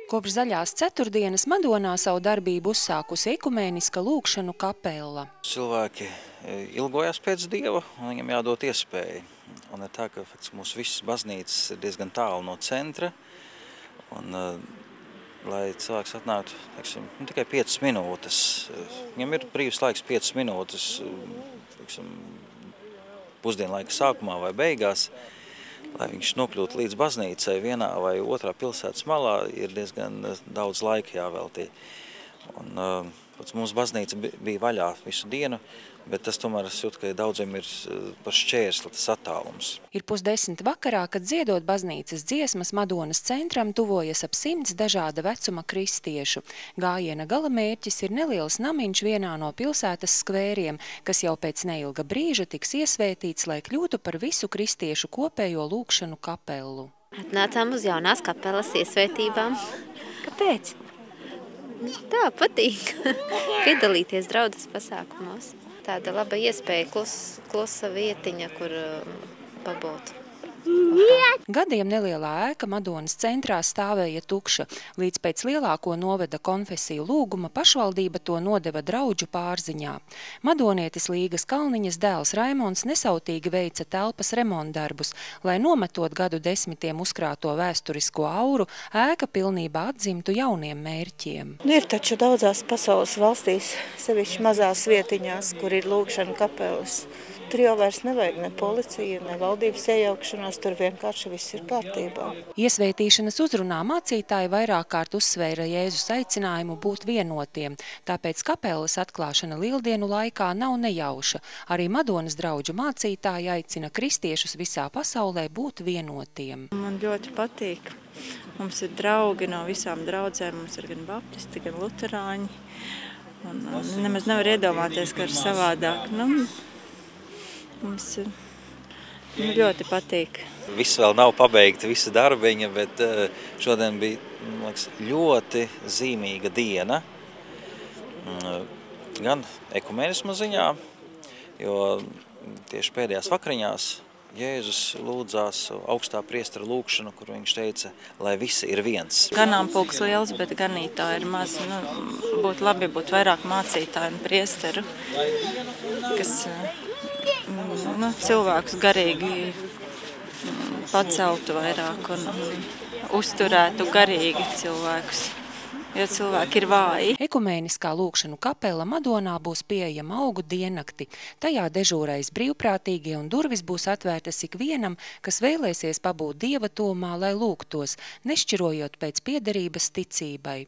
Kopš Zaļās ceturtdienas Madonā savu darbību uzsākusi ekumēniska lūgšanu kapela. Cilvēki ilgojās pēc Dieva, un viņam jādod iespēja. Un ir tā, ka mūsu visas baznīcas ir diezgan tālu no centra, un lai cilvēks atnāktu, tikai 5 minūtes. Viņam ir brīvs laiks 5 minūtes, pusdienlaika sākumā vai beigās. Lai viņš nokļūtu līdz baznīcai vienā vai otrā pilsētas malā, ir diezgan daudz laika jāveltī. Un, mums baznīca bija vaļā visu dienu, bet tas tomēr es jūtu, ka daudziem ir par šķērsli tas attālums. Ir 9:30 vakarā, kad dziedot baznīcas dziesmas Madonas centram tuvojas ap 100 dažāda vecuma kristiešu. Gājiena galamērķis ir neliels namiņš vienā no pilsētas skvēriem, kas jau pēc neilga brīža tiks iesvētīts, lai kļūtu par visu kristiešu kopējo lūgšanu kapelu. Atnācām uz jaunās kapelas iesvētībām. Kāpēc? Tā patīk piedalīties draudzes pasākumos. Tāda laba iespēja, klusa vietiņa, kur pabūt. Gadiem nelielā ēka Madonas centrā stāvēja tukša, līdz pēc lielāko noveda konfesiju lūguma pašvaldība to nodeva draudžu pārziņā. Madonietis Līgas Kalniņas dēls Raimonds nesautīgi veica telpas remontdarbus, lai nometot gadu desmitiem uzkrāto vēsturisko auru, ēka pilnībā atzimtu jauniem mērķiem. Ir taču daudzās pasaules valstīs, sevišķi mazās vietiņās, kur ir lūgšana kapelas. Tur jau vairs nevajag ne policija, ne valdības iejaukšanās, tur vienkārši viss ir kārtībā. Iesvētīšanas uzrunā mācītāji vairāk kārt uzsvēra Jēzus aicinājumu būt vienotiem, tāpēc kapelas atklāšana lieldienu laikā nav nejauša. Arī Madonas draudžu mācītāji aicina kristiešus visā pasaulē būt vienotiem. Man ļoti patīk. Mums ir draugi no visām draudzēm, mums ir gan baptisti, gan luterāņi. Un nemaz nevar iedomāties, ka ir savādāk. Mums ļoti patīk. Viss vēl nav pabeigta, visa darbiņa, bet šodien bija, ļoti zīmīga diena. Gan ekumēnisma ziņā, jo tieši pēdējās vakariņās Jēzus lūdzās augstā priestera lūgšanu, kur viņš teica, lai visi ir viens. Ganāmpulks liels, bet ganītāji ir maz. Būtu labi būt vairāk mācītāju un priesteru, kas cilvēkus garīgi paceltu vairāk un uzturētu garīgi cilvēkus, jo cilvēki ir vāji. Ekumēniskā lūgšanu kapela Madonā būs pieejama augu diennakti. Tajā dežūrais brīvprātīgie un durvis būs atvērtas ikvienam, kas vēlēsies pabūt Dieva tuvumā, lai lūgtos, nešķirojot pēc piederības ticībai.